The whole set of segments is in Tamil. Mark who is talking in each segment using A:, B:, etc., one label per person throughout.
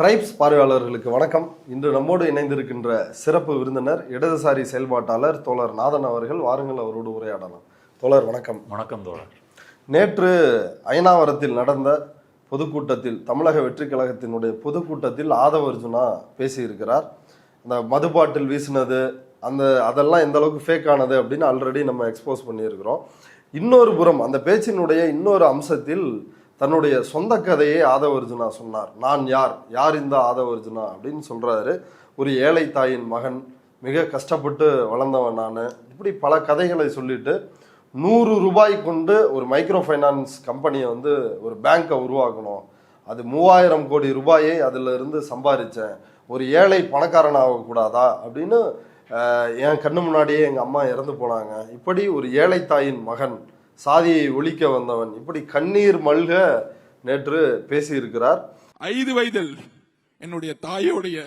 A: ட்ரைப்ஸ் பார்வையாளர்களுக்கு வணக்கம். இன்று நம்மோடு இணைந்திருக்கின்ற சிறப்பு விருந்தினர் இடதுசாரி செயல்பாட்டாளர் தோழர் நாதன் அவர்கள். வாருங்கள், அவரோடு உரையாடலாம். தோழர் வணக்கம்.
B: வணக்கம் தோழர்.
A: நேற்று அயனாவரத்தில் நடந்த பொதுக்கூட்டத்தில், தமிழக வெற்றி கழகத்தினுடைய பொதுக்கூட்டத்தில் ஆதவ அர்ஜுனா பேசியிருக்கிறார். அந்த மதுபாட்டில் வீசினது அதெல்லாம் எந்த அளவுக்கு ஃபேக் ஆனது அப்படின்னு ஆல்ரெடி நம்ம எக்ஸ்போஸ் பண்ணியிருக்கிறோம். இன்னொரு புறம் அந்த பேச்சினுடைய இன்னொரு அம்சத்தில் தன்னுடைய சொந்த கதையை ஆதவ அர்ஜுனா சொன்னார். நான் யார் இந்த ஆதவ அர்ஜுனா அப்படின்னு சொல்றாரு. ஒரு ஏழை தாயின் மகன், மிக கஷ்டப்பட்டு வளர்ந்தவன் நான், இப்படி பல கதைகளை சொல்லிட்டு 100 ரூபாய் கொண்டு ஒரு மைக்ரோ ஃபைனான்ஸ் கம்பெனியை ஒரு பேங்கை உருவாக்கணும், அது 3000 கோடி ரூபாயை அதில் இருந்து சம்பாதிச்சேன், ஒரு ஏழை பணக்காரன் ஆகக்கூடாதா அப்படின்னு என் கண்ணு முன்னாடியே எங்கள் அம்மா இறந்து போனாங்க, இப்படி ஒரு ஏழை தாயின் மகன், சாதியை ஒழிக்க வந்தவன், இப்படி கண்ணீர் மல்க நேற்று பேசியிருக்கிறார்.
C: 5 வயதில் என்னுடைய தாயோடைய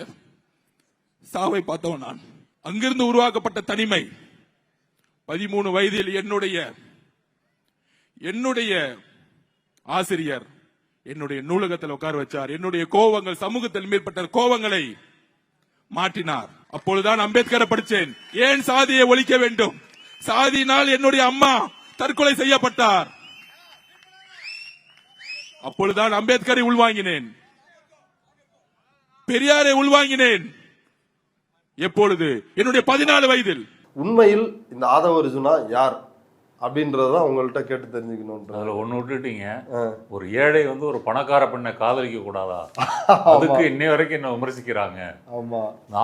C: சாவை பார்த்தவன் நான். அங்கிருந்து உருவாக்கப்பட்ட தனிமை. 13 வயதில் என்னுடைய ஆசிரியர் என்னுடைய நூலகத்தில் உட்கார வச்சார். என்னுடைய கோபங்கள், சமூகத்தில் மேற்பட்ட கோபங்களை மாற்றினார். அப்பொழுதுதான் அம்பேத்கரை படித்தேன். ஏன் சாதியை ஒழிக்க வேண்டும்? சாதியினால் என்னுடைய அம்மா தற்கொலை செய்யப்பட்டார். அப்பொழுதுதான் அம்பேத்கரை உள்வாங்கினேன், பெரியாரை உள்வாங்கினேன். எப்பொழுது? என்னுடைய 14 வயதில்.
A: உண்மையில் இந்த ஆதவ அர்ஜுனா யார் அப்படின்றதான் உங்கள்கிட்ட கேட்டு தெரிஞ்சுக்கணும்.
B: அதுல ஒண்ணு விட்டுட்டீங்க. ஒரு ஏழை ஒரு பணக்கார பெண்ணை காதலிக்க கூடாதா? அதுக்கு இன்னை வரைக்கும் என்ன விமர்சிக்கிறாங்க.
A: ஆமா,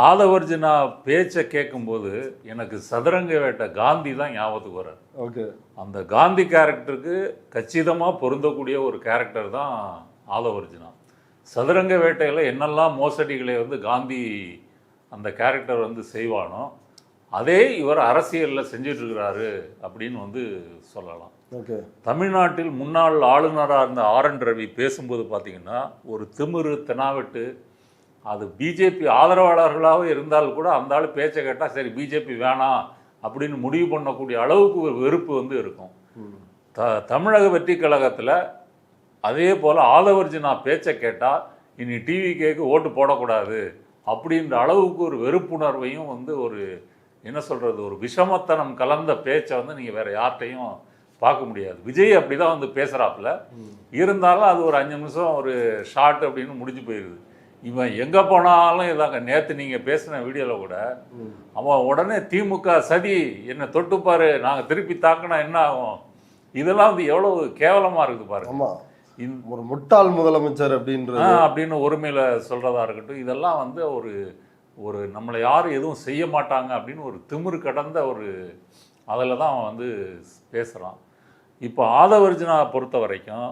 B: ஆதவ அர்ஜுனா பேச்சை கேட்கும் போது எனக்கு சதுரங்க வேட்டை காந்தி தான் ஞாபகத்துக்கு வர.
A: ஓகே,
B: அந்த காந்தி கேரக்டருக்கு கச்சிதமா பொருந்தக்கூடிய ஒரு கேரக்டர் தான் ஆதவ அர்ஜுனா. சதுரங்க வேட்டையில என்னெல்லாம் மோசடிகளை காந்தி அந்த கேரக்டர் செய்வானோ அதே இவர் அரசியலில் செஞ்சிட்டு இருக்கிறாரு அப்படின்னு சொல்லலாம்.
A: ஓகே.
B: தமிழ்நாட்டில் முன்னாள் ஆளுநராக இருந்த RN ரவி பேசும்போது பார்த்தீங்கன்னா ஒரு திமிரு தெனாவெட்டு, அது பிஜேபி ஆதரவாளர்களாக இருந்தால் கூட அந்த ஆள் பேச்சை கேட்டால் சரி பிஜேபி வேணாம் அப்படின்னு முடிவு பண்ணக்கூடிய அளவுக்கு ஒரு வெறுப்பு இருக்கும். தமிழக வெற்றி கழகத்தில் அதே போல் ஆதவ அர்ஜுனா பேச்சை கேட்டால் இனி டிவிகேக்கு ஓட்டு போடக்கூடாது அப்படின்ற அளவுக்கு ஒரு வெறுப்புணர்வையும் ஒரு என்ன சொல்கிறது, ஒரு விஷமத்தனம் கலந்த பேச்சை நீங்கள் வேறு யார்கிட்டையும் பார்க்க முடியாது. விஜய் அப்படி தான் பேசுகிறாப்புல. இருந்தாலும் அது ஒரு 5 நிமிஷம் ஒரு ஷார்ட் அப்படின்னு முடிஞ்சு போயிடுது. இவன் எங்கே போனாலும் இதாங்க. நேற்று நீங்கள் பேசின வீடியோவில் கூட அவன் உடனே திமுக சதி, என்னை தொட்டுப்பாரு, நாங்கள் திருப்பி தாக்கினா என்ன ஆகும், இதெல்லாம் எவ்வளவு கேவலமாக இருக்குது பாருங்க.
A: ஒரு முட்டாள் முதலமைச்சர்
B: அப்படின்னு ஒருமையில் சொல்கிறதா இருக்கட்டும், இதெல்லாம் ஒரு நம்மளை யாரும் எதுவும் செய்ய மாட்டாங்க அப்படின்னு ஒரு திமிரு கடந்த அதில் தான் அவன் பேசுகிறான். இப்போ ஆதவ அர்ஜுனா பொறுத்த வரைக்கும்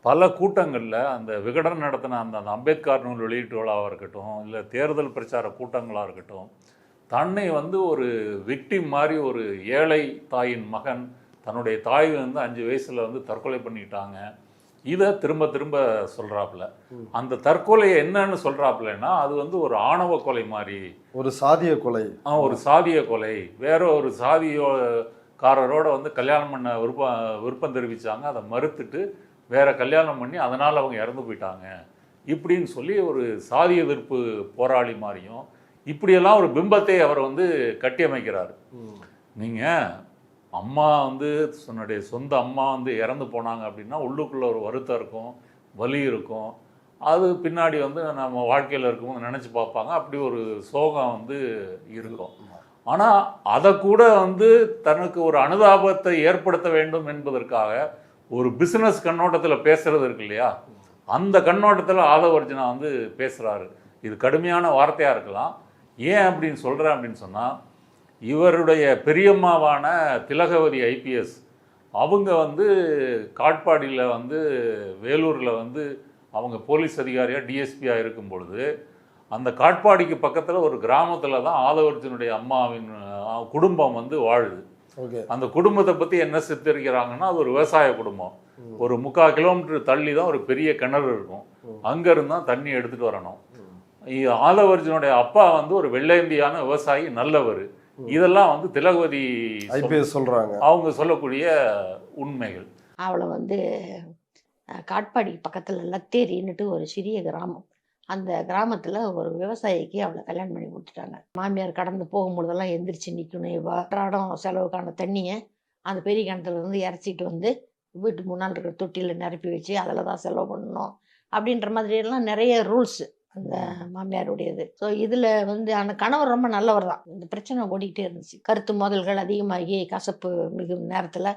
B: பல கூட்டங்களில் அந்த விகடன் நடத்தின அந்த அம்பேத்கர் நூல் வெளியீட்டு விழாவாக இருக்கட்டும், இல்லை தேர்தல் பிரச்சார கூட்டங்களாக இருக்கட்டும், தன்னை ஒரு விக்டிம் மாதிரி, ஒரு ஏழை தாயின் மகன், தன்னுடைய தாய் 5 வயசில் தற்கொலை பண்ணிக்கிட்டாங்க, இதை திரும்ப திரும்ப சொல்கிறாப்புல. அந்த தற்கொலையை என்னன்னு சொல்கிறாப்புலன்னா அது ஒரு ஆணவ கொலை மாதிரி,
A: ஒரு சாதிய கொலை.
B: ஒரு சாதிய கொலை. வேற ஒரு சாதியோக்காரரோட கல்யாணம் பண்ண விருப்பம் தெரிவித்தாங்க, அதை மறுத்துட்டு வேற கல்யாணம் பண்ணி அதனால் அவங்க இறந்து போயிட்டாங்க இப்படின்னு சொல்லி ஒரு சாதி எதிர்ப்பு போராளி மாதிரியும் இப்படியெல்லாம் ஒரு பிம்பத்தை அவர் கட்டியமைக்கிறார். நீங்கள் அம்மா தன்னுடைய சொந்த அம்மா இறந்து போனாங்க அப்படின்னா உள்ளுக்குள்ளே ஒரு வருத்தம் இருக்கும், வலி இருக்கும். அது பின்னாடி நம்ம வாழ்க்கையில் இருக்கும்போது நினச்சி பார்ப்பாங்க, அப்படி ஒரு சோகம் இருக்கும். ஆனால் அதை கூட தனக்கு ஒரு அனுதாபத்தை ஏற்படுத்த வேண்டும் என்பதற்காக ஒரு பிஸ்னஸ் கண்ணோட்டத்தில் பேசுறது இருக்கு இல்லையா, அந்த கண்ணோட்டத்தில் ஆதவ அர்ஜுனா பேசுகிறாரு. இது கடுமையான வார்த்தையாக இருக்கலாம். ஏன் அப்படின்னு சொல்கிறேன் அப்படின்னு சொன்னால், இவருடைய பெரியம்மாவான திலகவதி IPS அவங்க காட்பாடியில் வேலூரில் அவங்க போலீஸ் அதிகாரியாக DSPயாக இருக்கும் பொழுது அந்த காட்பாடிக்கு பக்கத்தில் ஒரு கிராமத்தில் தான் ஆதவ அர்ஜுனுடைய அம்மாவின் குடும்பம் வாழுது. அந்த குடும்பத்தை பற்றி என்ன சித்தரிக்கிறாங்கன்னா, அது ஒரு விவசாய குடும்பம். ஒரு 3/4 கிலோமீட்டர் தள்ளி தான் ஒரு பெரிய கிணறு இருக்கும், அங்கேருந்து தான் தண்ணி எடுத்துகிட்டு வரணும். ஆதவ அர்ஜுனுடைய அப்பா ஒரு வெள்ளையந்தியான விவசாயி, நல்லவர். இதெல்லாம் திலகவதி
A: IPS சொல்றாங்க,
B: அவங்க சொல்லக்கூடிய உண்மைகள்.
D: அவளை காட்பாடி பக்கத்துல லத்தேரின்னுட்டு ஒரு சிறிய கிராமம், அந்த கிராமத்தில் ஒரு விவசாயிக்கு அவளை கல்யாணம் பண்ணி கொடுத்துட்டாங்க. மாமியார் கடந்து போகும்பொழுதெல்லாம் எந்திரிச்சு நிற்கணும். இவ அன்றாடம் செலவுக்கான தண்ணியை அந்த பெரிய கிணத்துல இருந்து இறச்சிட்டு வந்து வீட்டுக்கு முன்னால் இருக்கிற தொட்டியில் நிரப்பி வச்சு அதில் தான் செலவு பண்ணணும் அப்படின்ற மாதிரியெல்லாம் நிறைய ரூல்ஸ் அந்த மாமியாருடையது. ஸோ இதில் வந்து அந்த கணவர் ரொம்ப நல்லவர் தான். இந்த பிரச்சனை ஓடிக்கிட்டே இருந்துச்சு. கருத்து மோதல்கள் அதிகமாகி கசப்பு மிகும் நேரத்தில்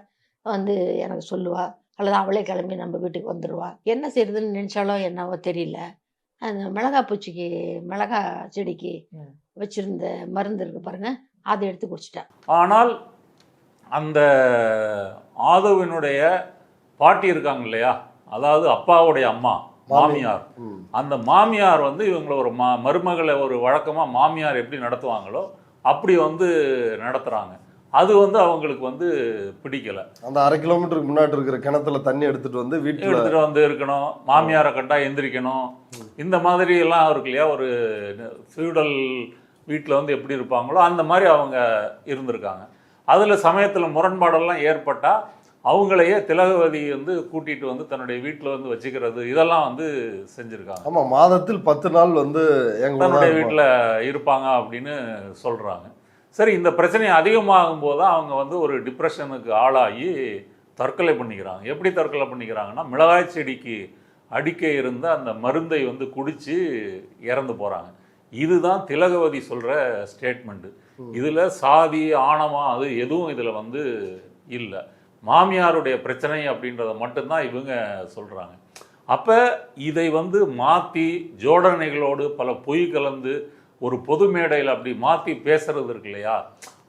D: வந்து எனக்கு சொல்லுவா, அல்லது அவளே கிளம்பி நம்ம வீட்டுக்கு வந்துடுவா. என்ன செய்யறதுன்னு நினச்சாலோ என்னவோ தெரியல. அந்த மிளகா பூச்சிக்கு மிளகா செடிக்கு வச்சிருந்த மருந்து இருக்கு பாருங்க, அதை எடுத்து குடிச்சிட்டேன்.
B: ஆனால் அந்த ஆதவினுடைய பாட்டி இருக்காங்க இல்லையா, அதாவது அப்பாவுடைய அம்மா மாமியார், அந்த மாமியார் வந்து இவங்களை ஒரு மருமகளை ஒரு வழக்கமாக மாமியார் எப்படி நடத்துவாங்களோ அப்படி வந்து நடத்துகிறாங்க. அது வந்து அவங்களுக்கு வந்து பிடிக்கல. அந்த
A: 1/2 கிலோமீட்டருக்கு முன்னாடி இருக்கிற கிணத்துல தண்ணி எடுத்துட்டு வந்து வீட்டில்
B: எடுத்துட்டு வந்து இருக்கணும், மாமியாரை கண்டா எந்திரிக்கணும், இந்த மாதிரி எல்லாம் இருக்கு இல்லையா. ஒரு ஃபியூடல் வீட்டில் வந்து எப்படி இருப்பாங்களோ அந்த மாதிரி அவங்க இருந்திருக்காங்க. அதில் சமயத்தில் முரண்பாடெல்லாம் ஏற்பட்டால் அவங்களையே திலகவதி வந்து கூட்டிட்டு வந்து தன்னுடைய வீட்டில் வந்து வச்சுக்கிறது, இதெல்லாம் வந்து செஞ்சுருக்காங்க.
A: ஆமாம், மாதத்தில் 10 நாள் வந்து
B: தன்னுடைய வீட்டில் இருப்பாங்க அப்படின்னு சொல்கிறாங்க. சரி, இந்த பிரச்சனை அதிகமாகும் போது அவங்க வந்து ஒரு டிப்ரெஷனுக்கு ஆளாகி தற்கொலை பண்ணிக்கிறாங்க. எப்படி தற்கொலை பண்ணிக்கிறாங்கன்னா, மிளகாய் செடிக்கு அடிக்க இருந்த அந்த மருந்தை வந்து குடித்து இறந்து போகிறாங்க. இதுதான் திலகவதி சொல்கிற ஸ்டேட்மெண்ட்டு. இதில் சாதி ஆணவம் அது எதுவும் இதில் வந்து இல்லை. மாமியாருடைய பிரச்சனை அப்படின்றத மட்டும்தான் இவங்க சொல்கிறாங்க. அப்போ இதை வந்து மாற்றி ஜோடனைகளோடு பல பொய் கலந்து ஒரு பொது மேடையில் அப்படி மாற்றி பேசுறது இருக்கு இல்லையா,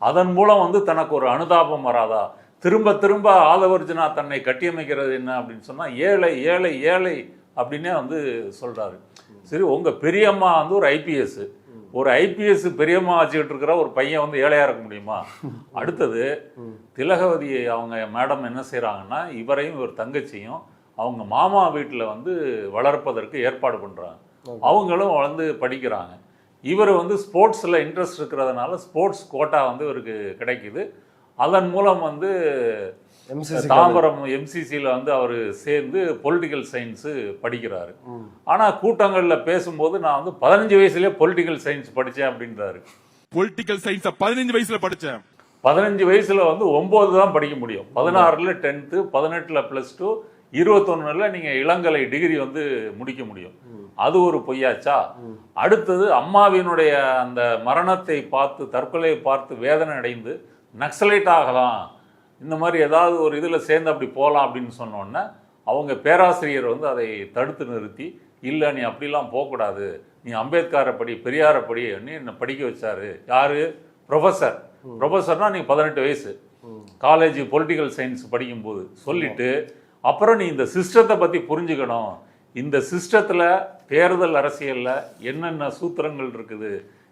B: அதன் மூலம் வந்து தனக்கு ஒரு அனுதாபம் வராதா? திரும்ப திரும்ப ஆதவர்ஜுனா தன்னை கட்டியமைக்கிறது என்ன அப்படின்னு சொன்னால் ஏழை ஏழை ஏழை அப்படின்னே வந்து சொல்கிறாரு. சரி, உங்கள் பெரியம்மா வந்து ஒரு ஐபிஎஸ், ஒரு ஐபிஎஸ் பெரியம்மா வச்சுக்கிட்டு இருக்கிற ஒரு பையன் வந்து ஏழையாக இருக்க முடியுமா? அடுத்தது திலகவதியை அவங்க மேடம் என்ன செய்கிறாங்கன்னா, இவரையும் இவர் தங்கச்சியும் அவங்க மாமா வீட்டில் வந்து வளர்ப்பதற்கு ஏற்பாடு பண்ணுறாங்க. அவங்களும் வந்து படிக்கிறாங்க. இவர் வந்து ஸ்போர்ட்ஸில் இன்ட்ரெஸ்ட் இருக்கிறதுனால ஸ்போர்ட்ஸ் கோட்டா வந்து இவருக்கு கிடைக்குது. அதன் மூலம் வந்து தாம்பரம் எம்சிசியில் வந்து அவர் சேர்ந்து பொலிட்டிக்கல் சயின்ஸு படிக்கிறாரு. ஆனால் கூட்டங்களில் பேசும்போது நான் வந்து 15 வயசுலேயே பொலிட்டிக்கல் சயின்ஸ் படித்தேன் அப்படின்றாரு.
C: பொலிட்டிக்கல் சயின்ஸை 15 வயசுல படித்தேன்.
B: 15 வயசுல வந்து 9 தான் படிக்க முடியும். 16ல் 10th, 18ல் +2, 21ல் நீங்கள் இளங்கலை டிகிரி வந்து முடிக்க முடியும். அது ஒரு பொய்யாச்சா? அடுத்தது அம்மாவினுடைய அந்த மரணத்தை பார்த்து, தற்கொலையை பார்த்து வேதனை அடைந்து நக்சலைட் ஆகலாம், இந்த மாதிரி ஏதாவது ஒரு இதில் சேர்ந்து அப்படி போகலாம் அப்படின்னு சொன்னோன்னே அவங்க பேராசிரியர் வந்து அதை தடுத்து நிறுத்தி, இல்லை நீ அப்படிலாம் போகக்கூடாது, நீ அம்பேத்கரை படி, பெரியாரை படி என்னை படிக்க வச்சாரு. யாரு? ப்ரொஃபஸர்னா நீங்கள் 18 வயசு காலேஜ் பொலிட்டிக்கல் சயின்ஸ் படிக்கும்போது சொல்லிட்டு, அப்புறம் நீ இந்த சிஸ்டத்தை பற்றி புரிஞ்சுக்கணும், இந்த சிஸ்டத்தில் தேர்தல் அரசியலில் என்னென்ன சூத்திரங்கள் இருக்குது,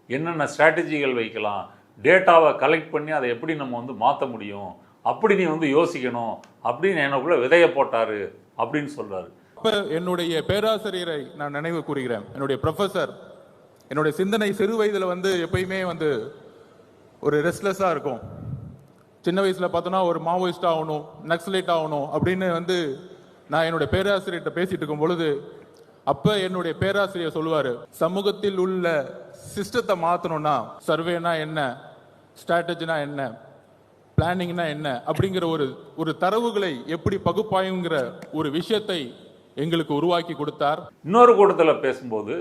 B: என்னென்ன ஸ்ட்ராட்டஜிகள் வைக்கலாம், டேட்டாவை கலெக்ட் பண்ணி அதை எப்படி நம்ம வந்து மாற்ற முடியும், அப்படி நீ வந்து யோசிக்கணும் அப்படின்னு எனக்குள்ள விதைய போட்டாரு அப்படின்னு சொல்றாரு.
C: என்னுடைய பேராசிரியரை நான் நினைவு கூறுகிறேன். என்னுடைய ப்ரொஃபசர், என்னுடைய சிந்தனை சிறு வயதில் வந்து எப்பயுமே வந்து ஒரு ரெஸ்ட்லெஸ்ஸாக இருக்கும். சின்ன வயசில் பார்த்தோன்னா ஒரு மாவோயிஸ்ட் ஆகணும், நக்சலைட் ஆகணும் அப்படின்னு வந்து நான் என்னுடைய பேராசிரியர்கிட்ட பேசிட்டு இருக்கும் பொழுது, அப்போ என்னுடைய பேராசிரியர் சொல்லுவார், சமூகத்தில் உள்ள சிஸ்டத்தை மாற்றணும்னா சர்வேனா என்ன, ஸ்ட்ராட்டஜினா என்ன, பிளானிங்னா என்ன அப்படிங்கிற ஒரு தரவுகளை எப்படி பகுப்பாயுங்கிற ஒரு விஷயத்தை எங்களுக்கு உருவாக்கி கொடுத்தார்.
B: இன்னொரு கூட்டத்தில் பேசும்போது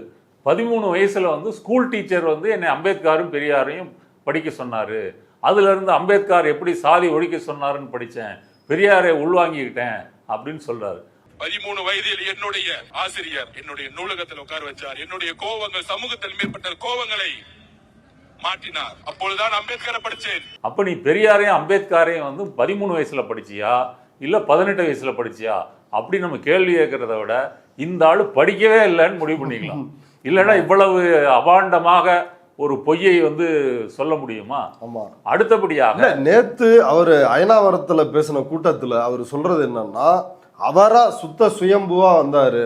B: 13 வயசுல வந்து ஸ்கூல் டீச்சர் வந்து என்னை அம்பேத்கரும் பெரியாரையும் படிக்க சொன்னாரு, அதுல இருந்து அம்பேத்கர் எப்படி சாதி ஒழிக்க சொன்னாருன்னு படித்தேன், பெரியாரை உள்வாங்கிக்கிட்டேன் அப்படின்னு சொல்றாரு.
C: 13 வயதில் என்னுடைய ஆசிரியர் என்னுடைய நூலகத்தில் உட்கார வச்சார். என்னுடைய கோவங்கள், சமூகத்தில் மேற்பட்ட கோவங்களை மாற்றினார். அப்பொழுதுதான் அம்பேத்கரை படிச்சேன்.
B: அப்ப நீ பெரியாரையும் அம்பேத்கரையும் வந்து 13 வயசுல படிச்சியா இல்ல 18 வயசுல படிச்சியா அப்படி நம்ம கேள்வி கேட்கறத விட இந்த ஆளு படிக்கவே இல்லைன்னு முடிவு பண்ணிக்கலாம். இல்லைன்னா இவ்வளவு அபாண்டமாக ஒரு பொய்யை வந்து சொல்ல முடியுமா?
A: ஆமா.
B: அடுத்தபடியாக
A: நேத்து அவர் அயனாவரத்துல பேசின கூட்டத்துல அவர் சொல்றது என்னன்னா, அவரா சுத்த சுயம்புவா வந்தாரு,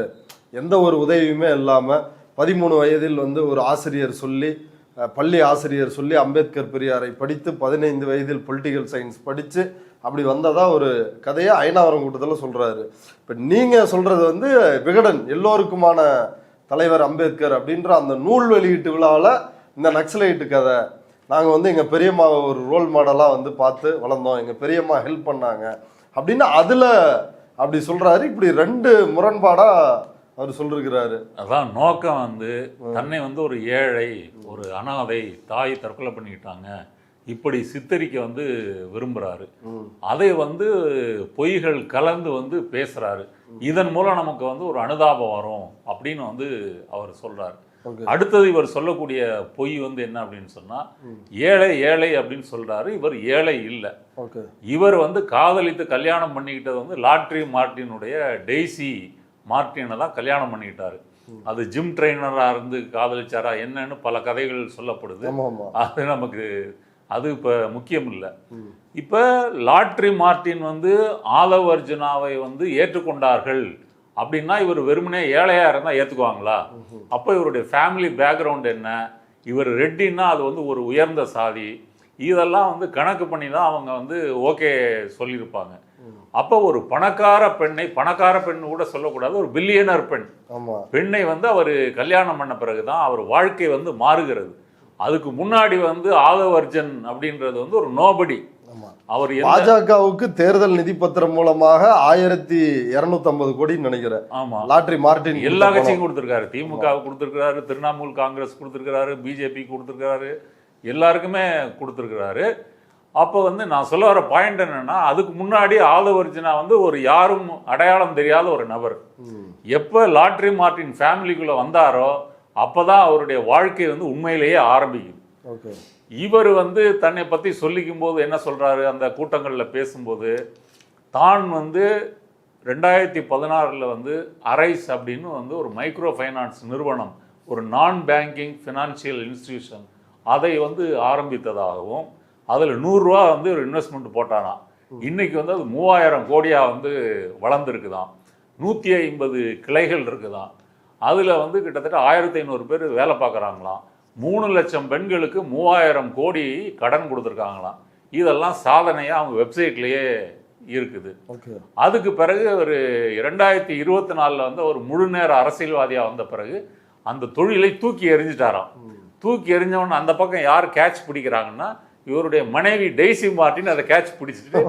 A: எந்த ஒரு உதவியுமே இல்லாம 13 வயதில் வந்து ஒரு ஆசிரியர் சொல்லி, பள்ளி ஆசிரியர் சொல்லி அம்பேத்கர் பெரியாரை படித்து 15 வயதில் பொலிட்டிக்கல் சயின்ஸ் படித்து அப்படி வந்ததா ஒரு கதையை அயனாவரம் கூட்டத்தில் சொல்கிறாரு. இப்போ நீங்கள் சொல்கிறது வந்து விகடன் எல்லோருக்குமான தலைவர் அம்பேத்கர் அப்படின்ற அந்த நூல் வெளியீட்டு விழாவில் இந்த நக்சலைட்டு கதை, நாங்கள் வந்து எங்கள் பெரியம்மாவை ஒரு ரோல் மாடலாக வந்து பார்த்து வளர்ந்தோம், எங்கள் பெரியம்மா ஹெல்ப் பண்ணாங்க அப்படின்னு அதில் அப்படி சொல்கிறாரு. இப்படி 2 முரண்பாடாக அவர் சொல்லிருக்கிறாரு.
B: அதான் நோக்கம் வந்து தன்னை வந்து ஒரு ஏழை, ஒரு அனாதை, தாய் தற்கொலை பண்ணிக்கிட்டாங்க இப்படி சித்தரிக்க வந்து விரும்புகிறாரு. அதை வந்து பொய்கள் கலந்து வந்து பேசுகிறாரு. இதன் மூலம் நமக்கு வந்து ஒரு அனுதாபம் வரும் அப்படின்னு வந்து அவர் சொல்கிறார். அடுத்தது இவர் சொல்லக்கூடிய பொய் வந்து என்ன அப்படின்னு சொன்னால், ஏழை ஏழை அப்படின்னு சொல்கிறாரு. இவர் ஏழை இல்லை. இவர் வந்து காதலித்து கல்யாணம் பண்ணிக்கிட்டது வந்து லாட்ரி மார்ட்டினுடைய டெய்சி மார்ட்டினை தான் கல்யாணம் பண்ணிக்கிட்டாரு. அது ஜிம் ட்ரெயினராக இருந்து காதலிச்சாரா என்னன்னு பல கதைகள் சொல்லப்படுது. அது நமக்கு அது இப்போ முக்கியம் இல்லை. இப்போ லாட்ரி மார்ட்டின் வந்து ஆதவ் அர்ஜுனாவை வந்து ஏற்றுக்கொண்டார்கள் அப்படின்னா இவர் வெறுமனே ஏழையாக இருந்தால் ஏற்றுக்குவாங்களா? அப்போ இவருடைய ஃபேமிலி பேக்ரவுண்ட் என்ன? இவர் ரெட்டின்னா அது வந்து ஒரு உயர்ந்த சாதி, இதெல்லாம் வந்து கணக்கு பண்ணி தான் அவங்க வந்து ஓகே சொல்லியிருப்பாங்க. அப்போ ஒரு பணக்கார பெண்ணை, பணக்கார பெண் கூட சொல்லக்கூடாது, ஒரு பில்லியனர் பெண்ணை வந்து அவர் கல்யாணம் பண்ண பிறகு தான் அவர் வாழ்க்கை வந்து மாறுகிறது. அதுக்கு முன்னாடி வந்து ஆதவ் அர்ஜுன் அப்படின்றது வந்து ஒரு நோபடி. அவர்
A: பாஜகவுக்கு தேர்தல் நிதி பத்திரம் மூலமாக 1250 கோடி நினைக்கிறேன்.
B: ஆமா,
A: லாட்ரி மார்ட்டின்
B: எல்லா கட்சியும் கொடுத்திருக்காரு. திமுக கொடுத்திருக்காரு, திரிணாமுல் காங்கிரஸ் கொடுத்திருக்காரு, பிஜேபி கொடுத்திருக்காரு, எல்லாருக்குமே கொடுத்திருக்கிறாரு. அப்போ வந்து நான் சொல்ல வர பாயிண்ட் என்னன்னா, அதுக்கு முன்னாடி ஆதவ் அர்ஜுனா வந்து ஒரு யாரும் அடையாளம் தெரியாத ஒரு நபர். எப்போ லாட்ரி மார்ட்டின் ஃபேமிலிக்குள்ள வந்தாரோ அப்போதான் அவருடைய வாழ்க்கை வந்து உண்மையிலேயே ஆரம்பிக்குது. இவர் வந்து தன்னை பற்றி சொல்லிக்கும் போது என்ன சொல்கிறாரு, அந்த கூட்டங்களில் பேசும்போது தான் வந்து 2016 வந்து அரைஸ் அப்படின்னு வந்து ஒரு மைக்ரோ ஃபைனான்ஸ் நிறுவனம், ஒரு நான் பேங்கிங் ஃபினான்ஷியல் இன்ஸ்டிடியூஷன், அதை வந்து ஆரம்பித்ததாகவும் அதில் 100 ரூபா வந்து ஒரு இன்வெஸ்ட்மெண்ட் போட்டாராம். இன்னைக்கு வந்து அது 3000 கோடியாக வந்து வளர்ந்துருக்குதான். 150 கிளைகள் இருக்குதான். அதில் வந்து கிட்டத்தட்ட 1500 பேர் வேலை பார்க்குறாங்களாம். 3 லட்சம் பெண்களுக்கு 3000 கோடி கடன் கொடுத்துருக்காங்களாம். இதெல்லாம் சாதனையாக அவங்க வெப்சைட்லேயே இருக்குது. அதுக்கு பிறகு ஒரு 2024 வந்து ஒரு முழு நேர அரசியல்வாதியாக வந்த பிறகு அந்த தொழிலை தூக்கி எறிஞ்சிட்டாராம். தூக்கி எறிஞ்சவன் அந்த பக்கம் யார் கேட்ச் பிடிக்கிறாங்கன்னா, இவருடைய மனைவி டெய்சி மார்ட்டின் அதை கேட்ச் பிடிச்சிட்டு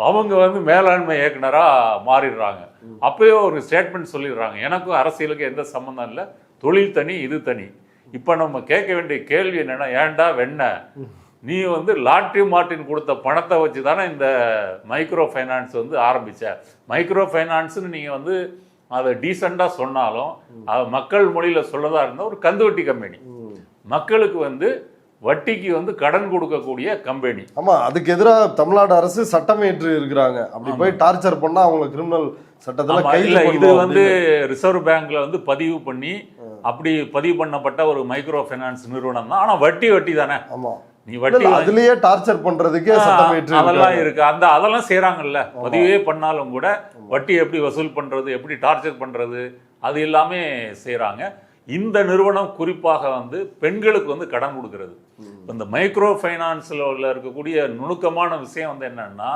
B: அவங்க வந்து மேலாண்மை இயக்குனராக மாறிடுறாங்க. அப்பயே ஒரு ஸ்டேட்மெண்ட் சொல்லிடுறாங்க, எனக்கும் அரசியலுக்கு எந்த சம்மந்தம் இல்லை, தொழில் தனி, இது தனி. இப்போ நம்ம கேட்க வேண்டிய கேள்வி என்னன்னா, ஏன்டா வெண்ண நீ வந்து லாட்ரி மார்ட்டின் கொடுத்த பணத்தை வச்சு தானே இந்த மைக்ரோ ஃபைனான்ஸ் வந்து ஆரம்பிச்ச. மைக்ரோ ஃபைனான்ஸ்னு நீங்கள் வந்து அதை டீசெண்டாக சொன்னாலும் அது மக்கள் மொழியில் சொல்லதா இருந்தால் ஒரு கந்துவட்டி கம்பெனி, மக்களுக்கு வந்து வட்டிக்கு வந்து கடன் கொடுக்கக்கூடிய கம்பெனி.
A: ஆமா, அதுக்கு எதிராக தமிழ்நாடு அரசு சட்டம் ஏற்று இருக்கிறாங்க. அப்படி போய் டார்ச்சர் பண்ணா அவங்க கிரிமினல் சட்டத்துல கையில.
B: இது வந்து ரிசர்வ் பேங்க்ல வந்து பதிவு பண்ணி அப்படி பதிவு பண்ணப்பட்ட ஒரு மைக்ரோ ஃபைனான்ஸ் நிறுவனம் தான். ஆனா வட்டி தானே.
A: ஆமா,
B: நீ வட்டி
A: அதுலயே டார்ச்சர் பண்றதுக்கே சட்டம் ஏற்று
B: அதெல்லாம் இருக்கு. அதெல்லாம் செய்யறாங்கல்ல. பதிவே பண்ணாலும் கூட வட்டி எப்படி வசூல் பண்றது, எப்படி டார்ச்சர் பண்றது, அது எல்லாமே செய்யறாங்க. இந்த நிறுவனம் குறிப்பாக வந்து பெண்களுக்கு வந்து கடன் கொடுக்கிறது. இந்த மைக்ரோ ஃபைனான்ஸில் இருக்கக்கூடிய நுணுக்கமான விஷயம் வந்து என்னன்னா,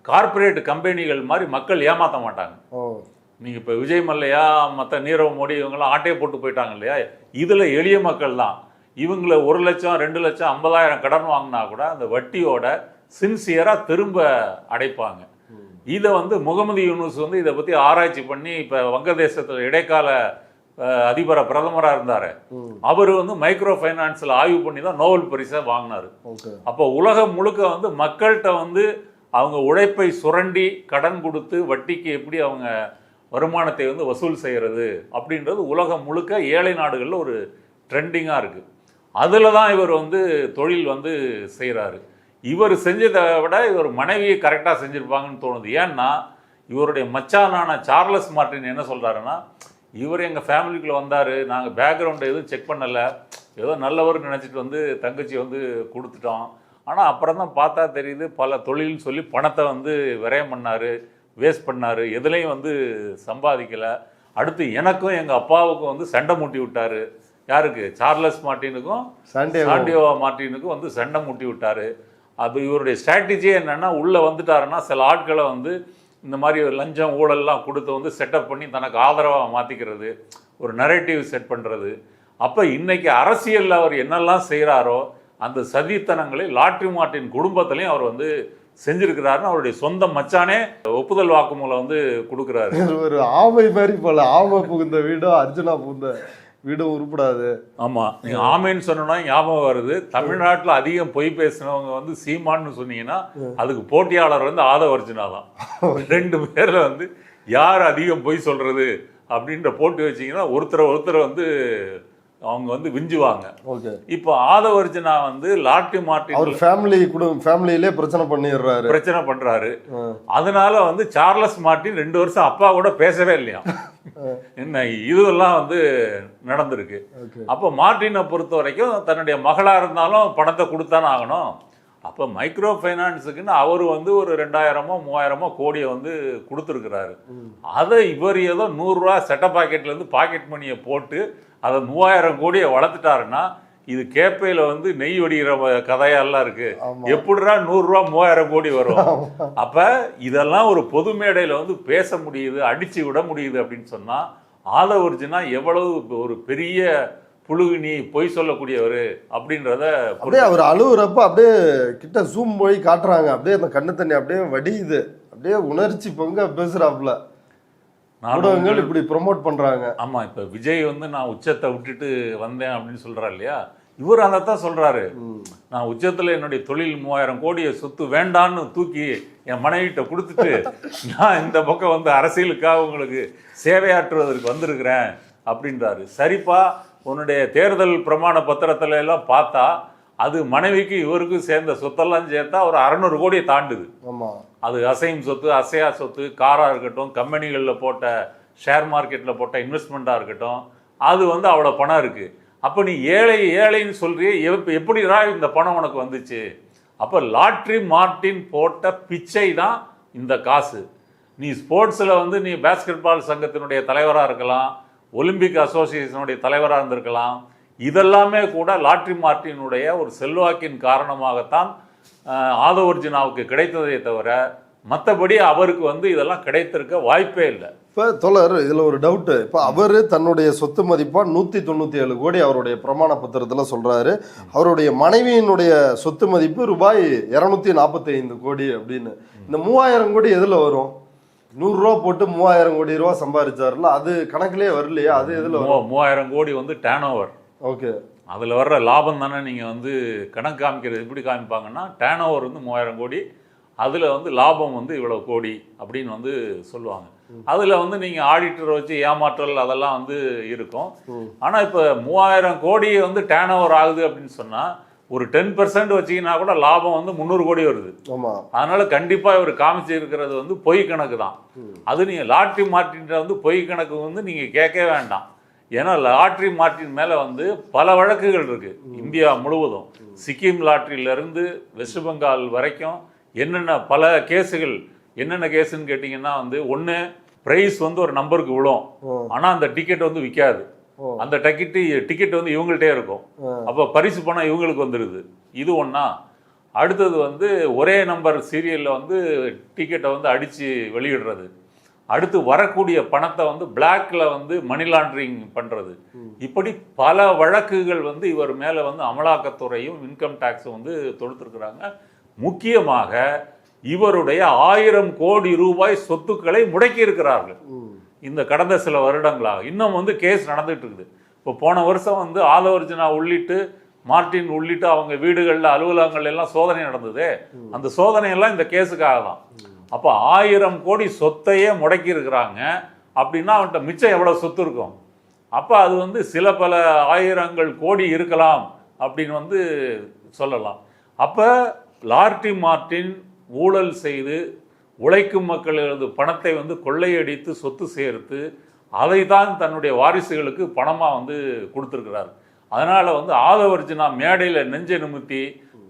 B: கார்பரேட் கம்பெனிகள் மாதிரி மக்கள் ஏமாற்ற மாட்டாங்க. நீங்கள் இப்போ விஜய் மல்லையா, மற்ற நீரவ் மோடி இவங்கெல்லாம் ஆட்டையை போட்டு போயிட்டாங்க இல்லையா, இதில் எளிய மக்கள் தான். இவங்களை 1 லட்சம் 2 லட்சம் 50,000 கடன் வாங்கினா கூட அந்த வட்டியோட சின்சியராக திரும்ப அடைப்பாங்க. இதை வந்து முகமது யூனுஸ் வந்து இதை பற்றி ஆராய்ச்சி பண்ணி இப்போ வங்கதேசத்தில் இடைக்கால அதிபர பிரதமராக இருந்தார். அவர் வந்து மைக்ரோ ஃபைனான்ஸில் ஆய்வு பண்ணி தான் நோபல் பரிசை வாங்கினார். அப்போ உலகம் முழுக்க வந்து மக்கள்கிட்ட வந்து அவங்க உழைப்பை சுரண்டி கடன் கொடுத்து வட்டிக்கு எப்படி அவங்க வருமானத்தை வந்து வசூல் செய்கிறது அப்படின்றது உலகம் முழுக்க ஏழை நாடுகளில் ஒரு ட்ரெண்டிங்காக இருக்குது. அதில் தான் இவர் வந்து தொழில் வந்து செய்கிறாரு. இவர் செஞ்சதை விட இவர் மனைவியை கரெக்டாக செஞ்சுருப்பாங்கன்னு தோணுது. ஏன்னா இவருடைய மச்சானான சார்லஸ் மார்ட்டின் என்ன சொல்கிறாருன்னா, இவர் எங்கள் ஃபேமிலிக்குள்ளே வந்தார், நாங்கள் பேக்ரவுண்டை எதுவும் செக் பண்ணலை, ஏதோ நல்லவர்னு நினச்சிட்டு வந்து தங்கச்சி வந்து கொடுத்துட்டோம். ஆனால் அப்புறம் தான் பார்த்தா தெரியுது பல தொழில்னு சொல்லி பணத்தை வந்து விரயம் பண்ணார், வேஸ்ட் பண்ணார், எதுலேயும் வந்து சம்பாதிக்கலை. அடுத்து எனக்கும் எங்கள் அப்பாவுக்கும் வந்து சண்டை மூட்டி விட்டார். யாருக்கு? சார்லஸ் மார்ட்டினுக்கும் சாண்டியோ மார்ட்டினுக்கும் வந்து சண்டை மூட்டி விட்டார். அது இவருடைய ஸ்ட்ராட்டஜியே என்னென்னா, உள்ளே வந்துட்டாருன்னா சில ஆட்களை வந்து இந்த மாதிரி லஞ்சம் ஊழல்லாம் கொடுத்து வந்து செட்டப் பண்ணி தனக்கு ஆதரவாக மாற்றிக்கிறது. ஒரு நரேட்டிவ் செட் பண்ணுறது. அப்போ இன்னைக்கு அரசியலில் அவர் என்னெல்லாம் செய்கிறாரோ அந்த சதித்தனங்களை லாட்ரி மார்ட்டின் குடும்பத்திலையும் அவர் வந்து செஞ்சிருக்கிறாருன்னு அவருடைய சொந்த மச்சானே ஒப்புதல் வாக்குமூலம் வந்து கொடுக்குறாரு.
A: ஒரு ஆமை மாதிரி போல, ஆமை புகுந்த வீடும் அர்ஜுனா புகுந்த வீடும் உருப்படாது.
B: ஆமாம், நீங்கள் ஆமைன்னு சொன்னோன்னா ஞாபகம் வருது. தமிழ்நாட்டில் அதிகம் பொய் பேசினவங்க வந்து சீமான்னு சொன்னீங்கன்னா அதுக்கு போட்டியாளர் வந்து ஆதவ அர்ஜுனா தான். 2 பேரில் வந்து யார் அதிகம் பொய் சொல்கிறது அப்படின்ற போட்டி வச்சிங்கன்னா ஒருத்தரை வந்து அவங்க வந்து விஞ்சுவாங்க.
A: ஓகே,
B: இப்போ ஆதவ அர்ஜுனா வந்து லாட்ரி மார்ட்டின்
A: அவர் ஃபேமிலியிலே பிரச்சனை பண்றாரு.
B: அதனால வந்து சார்லஸ் மார்ட்டின் 2 வருஷம் அப்பா கூட பேசவே இல்லையா. என்ன இதெல்லாம் வந்து நடந்திருக்கு. அப்போ மார்ட்டினை பொறுத்த வரைக்கும் தன்னுடைய மகளா இருந்தாலும் பணத்தை கொடுத்தானே ஆகணும். அப்போ மைக்ரோ ஃபைனான்ஸுக்குன்னு அவர் வந்து ஒரு 2000 3000 கோடியை வந்து கொடுத்துருக்கிறாரு. அதை இவர் ஏதோ 100 ரூபா செட்ட பாக்கெட்லேருந்து பாக்கெட் மணியை போட்டு அதை 3000 கோடியை வளர்த்துட்டாருன்னா இது கேப்பையில் வந்து நெய் வடிகிற கதையெல்லாம் இருக்கு. எப்படிடா 100 ரூபா 3000 கோடி வரும்? அப்ப இதெல்லாம் ஒரு பொது மேடையில் வந்து பேச முடியுது, அடிச்சு விட முடியுது அப்படின்னு சொன்னா ஆதவ அர்ஜுனா எவ்வளவு ஒரு பெரிய புழுகினி பொய் சொல்லக்கூடியவர் அப்படின்றத
A: அப்படியே அவர் அழுகுறப்ப அப்படியே கிட்ட ஜூம் போய் காட்டுறாங்க. அப்படியே அந்த கண்ணு தண்ணி அப்படியே வடியுது, அப்படியே உணர்ச்சி பொங்க பேசுறாப்புல. ஊடகங்கள் இப்படி ப்ரொமோட் பண்றாங்க.
B: ஆமா, இப்ப விஜய் வந்து நான் உச்சத்தை விட்டுட்டு வந்தேன் அப்படின்னு சொல்றாரு இல்லையா, இவர் அதைத்தான் சொல்றாரு. நான் உச்சத்துல என்னுடைய தொழில் 3000 கோடியை சொத்து வேண்டான்னு தூக்கி என் மனைவிட்ட கொடுத்துட்டு நான் இந்த பக்கம் வந்து அரசியலுக்காக உங்களுக்கு சேவையாற்றுவதற்கு வந்திருக்கிறேன் அப்படின்றாரு. சரிப்பா, உன்னுடைய தேர்தல் பிரமாண பத்திரத்துல எல்லாம் பார்த்தா அது மனைவிக்கு இவருக்கும் சேர்ந்த சொத்தெல்லாம் சேர்த்தா ஒரு 600 கோடியை தாண்டுது. அது அசையும் சொத்து, அசையா சொத்து, காராக இருக்கட்டும், கம்பெனிகளில் போட்ட ஷேர் மார்க்கெட்டில் போட்ட இன்வெஸ்ட்மெண்ட்டாக இருக்கட்டும், அது வந்து அவ்வளோ பணம் இருக்குது. அப்போ நீ ஏழைன்னு சொல்றியே, எப்படிடா இந்த பணம் உனக்கு வந்துச்சு? அப்போ லாட்ரி மார்ட்டின் போட்ட பிச்சை தான் இந்த காசு. நீ ஸ்போர்ட்ஸில் வந்து நீ பேஸ்கெட் பால் சங்கத்தினுடைய தலைவராக இருக்கலாம், ஒலிம்பிக் அசோசியேஷனுடைய தலைவராக இருந்திருக்கலாம். இதெல்லாமே கூட லாட்ரி மார்ட்டினுடைய ஒரு செல்வாக்கின் காரணமாகத்தான் ஆதவ அர்ஜுனாவுக்கு கிடைத்ததே தவிர மற்றபடி அவருக்கு வந்து இதெல்லாம் கிடைத்திருக்க வாய்ப்பே இல்லை.
A: இப்போ தோழர், இதில் ஒரு டவுட்டு. இப்போ அவர் தன்னுடைய சொத்து மதிப்பாக 197 கோடி அவருடைய பிரமாண பத்திரத்தில் சொல்கிறாரு. அவருடைய மனைவியினுடைய சொத்து மதிப்பு ரூபாய் 245 கோடி அப்படின்னு. இந்த 3000 கோடி எதில் வரும்? 100 ரூபா போட்டு 3000 கோடி ரூபா சம்பாதிச்சாருல, அது கணக்கிலே வரலையா? அது எதில் வரும்?
B: 3000 கோடி வந்து டேர்ன் ஓவர்.
A: ஓகே,
B: அதில் வர்ற லாபம் தானே நீங்கள் வந்து கணக்கு காமிக்கிறது. எப்படி காமிப்பாங்கன்னா டேர்ன் ஓவர் வந்து 3000 கோடி, அதில் வந்து லாபம் வந்து இவ்வளோ கோடி அப்படின்னு வந்து சொல்லுவாங்க. அதில் வந்து நீங்கள் ஆடிட்டரை வச்சு ஏமாற்றல் அதெல்லாம் வந்து இருக்கும். ஆனால் இப்போ 3000 கோடி வந்து டேர்ன் ஓவர் ஆகுது அப்படின்னு சொன்னால் ஒரு 10% வச்சிங்கன்னா கூட லாபம் வந்து 300 கோடி வருது. அதனால கண்டிப்பாக இவர் காமிச்சிருக்கிறது வந்து பொய் கணக்கு தான். அது நீங்கள் லாட்ரி மார்ட்டின் வந்து பொய் கணக்கு வந்து நீங்கள் கேட்கவே வேண்டாம். ஏன்னா லாட்ரி மார்ட்டின் மேலே வந்து பல வழக்குகள் இருக்கு இந்தியா முழுவதும். சிக்கிம் லாட்ரியிலேருந்து வெஸ்ட் பெங்கால் வரைக்கும் என்னென்ன பல கேஸுகள். என்னென்ன கேஸுன்னு கேட்டிங்கன்னா வந்து ஒன்று ப்ரைஸ் வந்து ஒரு நம்பருக்கு விழும், ஆனால் அந்த டிக்கெட் வந்து விற்காது. அந்த டிக்கெட் வந்து இவங்கள்ட்டே இருக்கும். அப்போ பரிசு பணம் இவங்களுக்கு வந்துடுது. இது ஒன்றா. அடுத்தது வந்து ஒரே நம்பர் சீரியலில் வந்து டிக்கெட்டை வந்து அடித்து வெளியிடுறது. அடுத்து வரக்கூடிய பணத்தை வந்து பிளாக்ல வந்து மணி லாண்டரிங் பண்ணுறது. இப்படி பல வழக்குகள் வந்து இவர் மேலே வந்து அமலாக்கத்துறையும் இன்கம் டேக்ஸும் வந்து தொடுத்துருக்குறாங்க. முக்கியமாக இவருடைய 1000 கோடி ரூபாய் சொத்துக்களை முடக்கி இருக்கிறார்கள் இந்த கடந்த சில வருடங்களாக. இன்னும் வந்து கேஸ் நடந்துட்டு இருக்குது. இப்போ போன வருஷம் வந்து ஆதவ அர்ஜுனா உள்ளிட்டு மார்ட்டின் உள்ளிட்டு அவங்க வீடுகளில் அலுவலகங்கள் எல்லாம் சோதனை நடந்தது. அந்த சோதனையெல்லாம் இந்த கேஸுக்காக தான். அப்போ 1000 கோடி சொத்தையே முடக்கி இருக்கிறாங்க அப்படின்னா அவன்கிட்ட மிச்சம் எவ்வளோ சொத்து இருக்கும்? அப்போ அது வந்து சில பல ஆயிரங்கள் கோடி இருக்கலாம் அப்படின்னு வந்து சொல்லலாம். அப்போ லாட்ரி மார்ட்டின் ஊழல் செய்து உழைக்கும் மக்களது பணத்தை வந்து கொள்ளையடித்து சொத்து சேர்த்து அதை தான் தன்னுடைய வாரிசுகளுக்கு பணமாக வந்து கொடுத்துருக்கிறார். அதனால் வந்து ஆதவ அர்ஜுனா மேடையில் நெஞ்சை நிமித்தி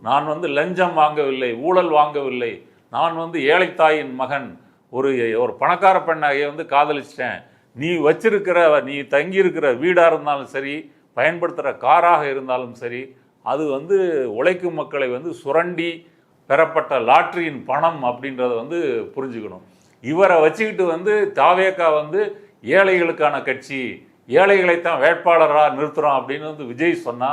B: நான் வந்து லஞ்சம் வாங்கவில்லை, ஊழல் வாங்கவில்லை, நான் வந்து ஏழைத்தாயின் மகன், ஒரு பணக்கார பெண்ணாக வந்து காதலிச்சிட்டேன், நீ தங்கியிருக்கிற வீடாக இருந்தாலும் சரி, பயன்படுத்துகிற காராக இருந்தாலும் சரி, அது வந்து உழைக்கும் மக்களை வந்து சுரண்டி பெறப்பட்ட லாட்ரியின் பணம் அப்படின்றத வந்து புரிஞ்சுக்கணும். இவரை வச்சுக்கிட்டு வந்து தாவேகா வந்து ஏழைகளுக்கான கட்சி, ஏழைகளைத்தான் வேட்பாளராக நிறுத்துறோம் அப்படின்னு வந்து விஜய் சொன்னா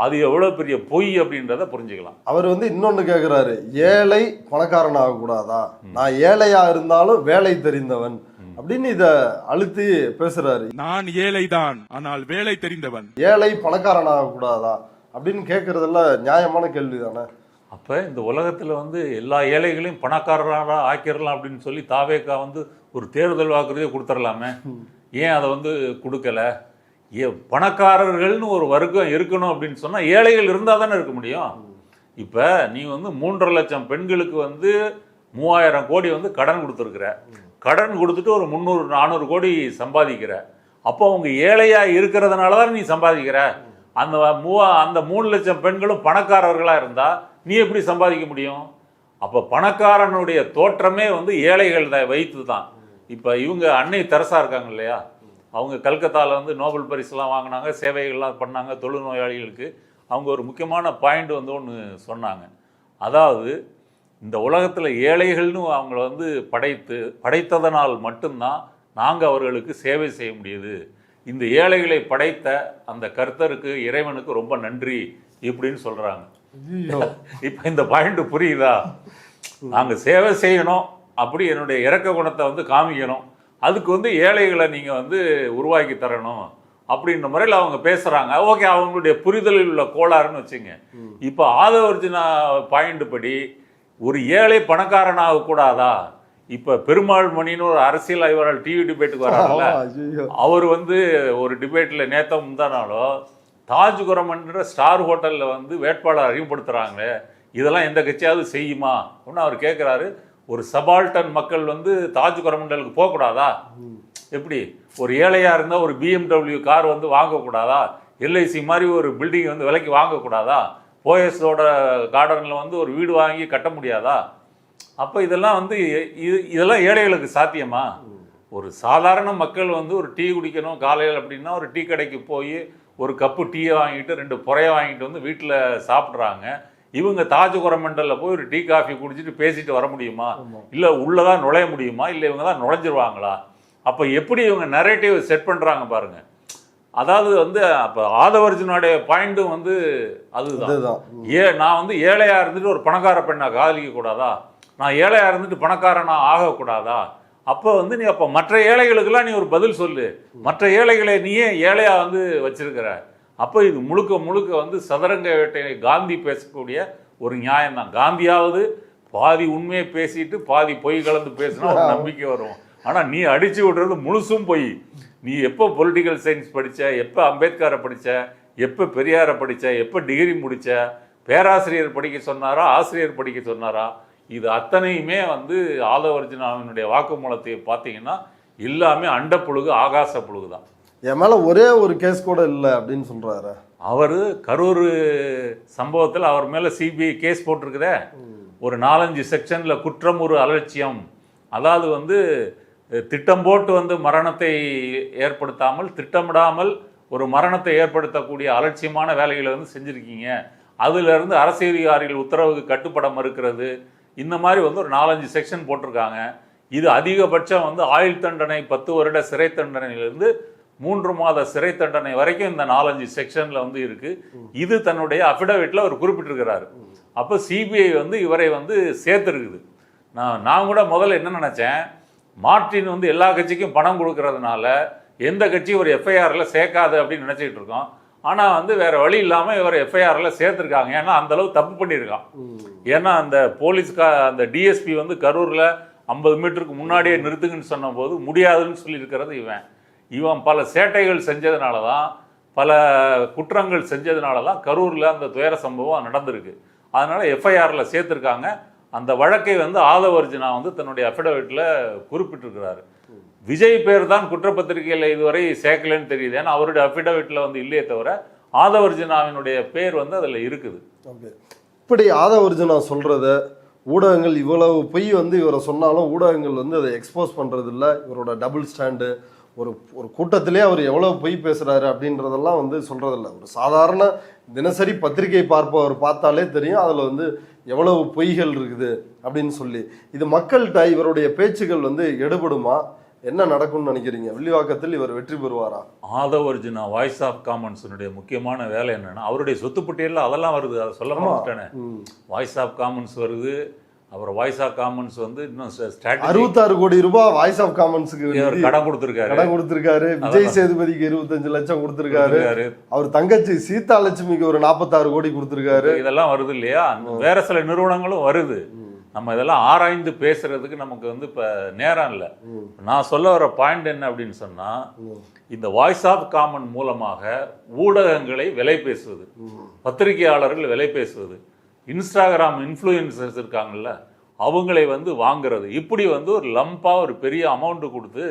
B: அது எவ்வளவு பெரிய பொய் அப்படின்றத புரிஞ்சுக்கலாம்.
A: அவர் வந்து இன்னொன்னு கேக்குறாரு, ஏழை பணக்காரன் ஆகக்கூடாதா, நான் ஏழையா இருந்தாலும் வேலை தெரிந்தவன் அப்படின்னு இத அழுத்தி பேசுறாரு.
C: நான் ஏழைதான், ஆனால் வேலை தெரிந்தவன்.
A: ஏழை பணக்காரன் ஆகக்கூடாதா அப்படின்னு கேட்கறதெல்லாம் நியாயமான கேள்வி தானே.
B: அப்போ இந்த உலகத்தில் வந்து எல்லா ஏழைகளையும் பணக்காரராக ஆக்கிடலாம் அப்படின்னு சொல்லி தாவேக்கா வந்து ஒரு தேர்தல் வாக்குறுதியை கொடுத்துடலாமே, ஏன் அதை வந்து கொடுக்கல? பணக்காரர்கள்னு ஒரு வர்க்கம் இருக்கணும் அப்படின்னு சொன்னால் ஏழைகள் இருந்தால் தானே இருக்க முடியும். இப்போ நீ வந்து 3.5 லட்சம் பெண்களுக்கு வந்து 3000 கோடி வந்து கடன் கொடுத்துருக்குற, கடன் கொடுத்துட்டு ஒரு 300-400 கோடி சம்பாதிக்கிற. அப்போ அவங்க ஏழையாக இருக்கிறதுனால தான் நீ சம்பாதிக்கிற. அந்த 3 லட்சம் பெண்களும் பணக்காரர்களாக இருந்தால் நீ எப்படி சம்பாதிக்க முடியும்? அப்போ பணக்காரனுடைய தோற்றமே வந்து ஏழைகள் வைத்து தான். இப்போ இவங்க அன்னை தெரசா இருக்காங்க இல்லையா, அவங்க கல்கத்தாவில் வந்து நோபல் பரிசுலாம் வாங்கினாங்க, சேவைகள்லாம் பண்ணாங்க தொழுநோயாளிகளுக்கு. அவங்க ஒரு முக்கியமான பாயிண்ட் வந்து ஒன்று சொன்னாங்க. அதாவது இந்த உலகத்தில் ஏழைகள்னு அவங்கள வந்து படைத்ததனால் மட்டும்தான் நாங்கள் அவர்களுக்கு சேவை செய்ய முடியுது. இந்த ஏழைகளை படைத்த அந்த கர்த்தருக்கு, இறைவனுக்கு ரொம்ப நன்றி இப்படின்னு சொல்கிறாங்க. இப்போ இந்த பாயிண்ட் புரியுதா? நாங்கள் சேவை செய்யணும், அப்படி என்னுடைய இறக்க குணத்தை வந்து காமிக்கணும், அதுக்கு வந்து ஏழைகளை நீங்கள் வந்து உருவாக்கி தரணும் அப்படின்ற முறையில் அவங்க பேசுகிறாங்க. ஓகே, அவங்களுடைய புரிதலில் உள்ள கோளாறுன்னு வச்சுங்க. இப்போ ஆதவர்ஜுனா பாயிண்ட் படி ஒரு ஏழை பணக்காரன் ஆகக்கூடாதா? இப்போ பெருமாள் மணின்னு ஒரு அரசியல் ஆய்வாளர் டிவி டிபேட்டுக்கு வராங்கல்ல, அவர் வந்து ஒரு டிபேட்டில் நேத்தம் முந்தானாலோ தாஜ் குரமன்ற ஸ்டார் ஹோட்டலில் வந்து வேட்பாளர் அறிமுகப்படுத்துகிறாங்களே, இதெல்லாம் எந்த கட்சியாவது செய்யுமா அப்படின்னு அவர் கேட்குறாரு. ஒரு சபால்டன் மக்கள் வந்து தாஜ் குரமண்டலுக்கு போகக்கூடாதா? எப்படி ஒரு ஏழையாக இருந்தால் ஒரு BMW கார் வந்து வாங்கக்கூடாதா? எல்ஐசி மாதிரி ஒரு பில்டிங் வந்து விலைக்கு வாங்கக்கூடாதா? போயஸோட கார்டனில் வந்து ஒரு வீடு வாங்கி கட்ட முடியாதா? அப்போ இதெல்லாம் வந்து இதெல்லாம் ஏழைகளுக்கு சாத்தியமா? ஒரு சாதாரண மக்கள் வந்து ஒரு டீ குடிக்கணும் காலையில் அப்படின்னா ஒரு டீ கடைக்கு போய் ஒரு கப்பு டீயை வாங்கிட்டு 2 புறையை வாங்கிட்டு வந்து வீட்டில் சாப்பிட்றாங்க. இவங்க தாஜ் குரமண்டலில் போய் ஒரு டீ காஃபி குடிச்சிட்டு பேசிட்டு வர முடியுமா? இல்லை உள்ளதான் நுழைய முடியுமா? இல்லை இவங்க தான் நுழைஞ்சிருவாங்களா? அப்போ எப்படி இவங்க நரேட்டிவ் செட் பண்ணுறாங்க பாருங்க. அதாவது வந்து அப்போ ஆதவர்ஜுனுடைய பாயிண்ட்டும் வந்து அதுதான். நான் வந்து ஏழையாக இருந்துட்டு ஒரு பணக்கார பெண்ணை காதலிக்க கூடாதா? நான் ஏழையாக இருந்துட்டு பணக்காரனா ஆகக்கூடாதா? அப்போ வந்து நீ அப்போ மற்ற ஏழைகளுக்கெல்லாம் நீ ஒரு பதில் சொல்லு. மற்ற ஏழைகளை நீயே ஏழையா வந்து வச்சிருக்கிற. அப்போ இது முழுக்க முழுக்க வந்து சதுரங்க வேட்டை காந்தி பேசக்கூடிய ஒரு நியாயம்தான். காந்தியாவது பாதி உண்மையை பேசிட்டு பாதி பொய் கலந்து பேசினா ஒரு நம்பிக்கை வரும். ஆனால் நீ அடிச்சு விடுறது முழுசும் பொய். நீ எப்போ பொலிட்டிக்கல் சயின்ஸ் படித்த, எப்போ அம்பேத்கரை படித்த, எப்போ பெரியாரை படித்த, எப்போ டிகிரி முடித்த, பேராசிரியர் படிக்க சொன்னாரா ஆசிரியர் படிக்க சொன்னாரா? இது அத்தனையுமே வந்து ஆதவர்ஜுனாவினுடைய வாக்குமூலத்தை பார்த்தீங்கன்னா எல்லாமே அண்ட புழுகு ஆகாச புழுகு தான்.
A: என் மேலே ஒரே ஒரு கேஸ் கூட இல்லை அப்படின்னு சொல்கிறாரு.
B: அவர் கரூர் சம்பவத்தில் அவர் மேலே சிபிஐ கேஸ் போட்டிருக்குதே. ஒரு 4-5 செக்ஷனில் குற்றம் ஒரு அலட்சியம், அதாவது வந்து திட்டம் போட்டு வந்து மரணத்தை ஏற்படுத்தாமல் திட்டமிடாமல் ஒரு மரணத்தை ஏற்படுத்தக்கூடிய அலட்சியமான வேலைகளை வந்து செஞ்சுருக்கீங்க. அதிலிருந்து அரசியல் உத்தரவுக்கு கட்டுப்பட மறுக்கிறது, இந்த மாதிரி வந்து ஒரு 4-5 செக்ஷன் போட்டிருக்காங்க. இது அதிகபட்சம் வந்து ஆயுள் தண்டனை 10 வருட சிறை தண்டனையிலிருந்து 3 மாத சிறை தண்டனை வரைக்கும் இந்த 4-5 செக்ஷன்ல வந்து இருக்கு. இது தன்னுடைய அஃபிடவிட்ல அவர் குறிப்பிட்டிருக்கிறாரு. அப்போ சிபிஐ வந்து இவரை வந்து சேர்த்துருக்குது. நான் கூட முதல்ல என்ன நினைச்சேன், மார்டின் வந்து எல்லா கட்சிக்கும் பணம் கொடுக்கறதுனால எந்த கட்சியும் ஒரு எஃப்ஐஆர்ல சேர்க்காது அப்படின்னு நினைச்சிட்டு இருக்கோம். ஆனால் வந்து வேற வழி இல்லாமல் இவர் எஃப்ஐஆரில் சேர்த்துருக்காங்க. ஏன்னா அந்த அளவு தப்பு பண்ணியிருக்கான். ஏன்னா அந்த அந்த டிஎஸ்பி வந்து கரூரில் 50 மீட்டருக்கு முன்னாடியே நிறுத்துங்கன்னு சொன்ன போது முடியாதுன்னு சொல்லியிருக்கிறது இவன் பல சேட்டைகள் செஞ்சதுனால தான், பல குற்றங்கள் செஞ்சதுனால தான் கரூரில் அந்த துயர சம்பவம் நடந்திருக்கு. அதனால எஃப்ஐஆரில் சேர்த்துருக்காங்க. அந்த வழக்கை வந்து ஆதவர்ஜுனா வந்து தன்னுடைய அஃபிடவிட்டில் குறிப்பிட்டிருக்கிறாரு. விஜய் பேர் தான் குற்றப்பத்திரிகையில் இதுவரை சேர்க்கலன்னு தெரியுது. ஏன்னா அவருடைய அஃபிடவிட்டில் வந்து இல்லையே தவிர ஆதவர்ஜுனாவினுடைய பேர் வந்து அதில் இருக்குது.
A: ஓகே, இப்படி ஆதவர்ஜுனா சொல்கிறத ஊடகங்கள் இவ்வளவு பொய் வந்து இவரை சொன்னாலும் ஊடகங்கள் வந்து அதை எக்ஸ்போஸ் பண்ணுறது இல்லை. இவரோட டபுள் ஸ்டாண்டு, ஒரு கூட்டத்திலே அவர் எவ்வளோ பொய் பேசுகிறாரு அப்படின்றதெல்லாம் வந்து சொல்கிறதில்ல. ஒரு சாதாரண தினசரி பத்திரிகை பார்ப்பவர் பார்த்தாலே தெரியும் அதில் வந்து எவ்வளவு பொய்கள் இருக்குது அப்படின்னு சொல்லி. இது மக்கள்கிட்ட இவருடைய பேச்சுகள் வந்து எடுபடுமா, என்ன நடக்கும்னு நினைக்கிறீங்க? வில்லிவாக்கத்தில் இவர் வெற்றி பெறுவாரா?
B: ஆதவ் அர்ஜுனா வாய்ஸ் ஆஃப் காமன்ஸினுடைய முக்கியமான வேலை என்னன்னா, அவருடைய சொத்து பட்டியலில் அதெல்லாம் வருது, அதை சொல்ல மாட்டேனே. வாய்ஸ் ஆஃப் காமன்ஸ் வருது, அப்புறம் வாய்ஸ் ஆஃப் காமன்ஸ் வந்து இன்னும்
A: 66 கோடி ரூபாய் வாய்ஸ் ஆஃப் காமன்ஸுக்கு
B: கடன் கொடுத்துருக்காரு.
A: விஜய் சேதுபதிக்கு 25 லட்சம் கொடுத்துருக்காரு. அவர் தங்கச்சி சீதா லட்சுமிக்கு ஒரு 46 கோடி கொடுத்துருக்காரு.
B: இதெல்லாம் வருது இல்லையா? வேற சில நிறுவனங்களும் வருது. நம்ம இதெல்லாம் ஆராய்ந்து பேசுறதுக்கு நமக்கு வந்து இப்போ நேரம் இல்லை. நான் சொல்ல வர பாயிண்ட் என்ன அப்படின்னு சொன்னா, இந்த வாய்ஸ் ஆஃப் காமன் மூலமாக ஊடகங்களை விலை பேசுவது, பத்திரிகையாளர்கள் விலை பேசுவது, இன்ஸ்டாகிராம் இன்ஃப்ளூயன்சர்ஸ் இருக்காங்கல்ல அவங்களை வந்து வாங்குறது, இப்படி வந்து ஒரு லம்பா ஒரு பெரிய அமௌண்ட் கொடுத்து